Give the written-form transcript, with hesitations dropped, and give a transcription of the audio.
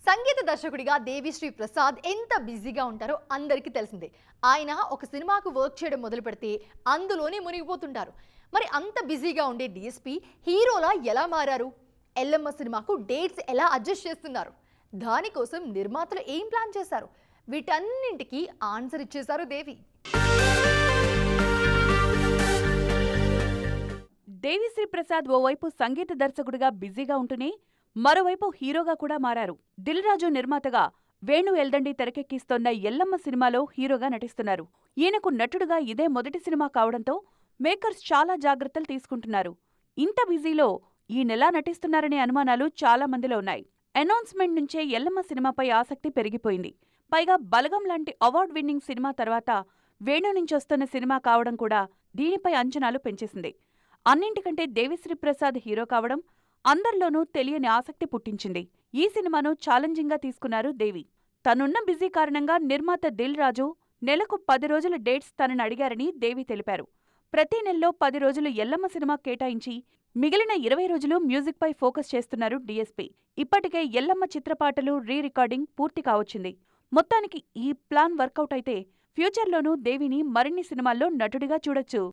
సంగీత దర్శకుడిగా దేవిశ్రీ ప్రసాద్ ఎంత బిజీగా ఉంటారో అందరికీ తెలిసిందే. ఆయన ఒక సినిమాకు వర్క్ చేయడం మొదలు పెడితే అందులోనే మునిగిపోతుంటారు. మరి అంత బిజీగా ఉండే డిఎస్పీ హీరోలా ఎలా మారారు? ఎల్లమ్మ సినిమాకు డేట్స్ ఎలా అడ్జస్ట్ చేస్తున్నారు? దానికోసం నిర్మాతలు ఏం ప్లాన్ చేశారు? వీటన్నింటికి ఆన్సర్ ఇచ్చేశారు దేవి. దేవిశ్రీ ప్రసాద్ ఓవైపు సంగీత దర్శకుడిగా బిజీగా ఉంటూనే మరోవైపు హీరోగా కూడా మారారు. దిల్ రాజు నిర్మాతగా వేణు ఎల్దండి తెరకెక్కిస్తోన్న ఎల్లమ్మ సినిమాలో హీరోగా నటిస్తున్నారు. ఈయనకు నటుడుగా ఇదే మొదటి సినిమా కావడంతో మేకర్స్ చాలా జాగ్రత్తలు తీసుకుంటున్నారు. ఇంత బిజీలో ఈయనెలా నటిస్తున్నారనే అనుమానాలు చాలా మందిలో ఉన్నాయి. అనౌన్స్మెంట్ నుంచే ఎల్లమ్మ సినిమాపై ఆసక్తి పెరిగిపోయింది. పైగా బలగం లాంటి అవార్డ్ విన్నింగ్ సినిమా తర్వాత వేణు నుంచొస్తున్న సినిమా కావడం కూడా దీనిపై అంచనాలు పెంచేసింది. అన్నింటికంటే దేవిశ్రీ ప్రసాద్ హీరో కావడం అందరిలోనూ తెలియని ఆసక్తి పుట్టించింది. ఈ సినిమాను ఛాలెంజింగ్గా తీసుకున్నారు దేవి. తనున్న బిజీ కారణంగా నిర్మాత దిల్ రాజు నెలకు 10 రోజుల డేట్స్ తనని అడిగారని దేవి తెలిపారు. ప్రతి నెలలో 10 రోజులు ఎల్లమ్మ సినిమా కేటాయించి మిగిలిన 20 రోజులు మ్యూజిక్పై ఫోకస్ చేస్తున్నారు డీఎస్పీ. ఇప్పటికే ఎల్లమ్మ చిత్రపాటలు రీ-రికార్డింగ్ పూర్తి కావచ్చింది. మొత్తానికి ఈ ప్లాన్ వర్కౌట్ అయితే ఫ్యూచర్లోనూ దేవిని మరిన్ని సినిమాల్లో నటుడిగా చూడొచ్చు.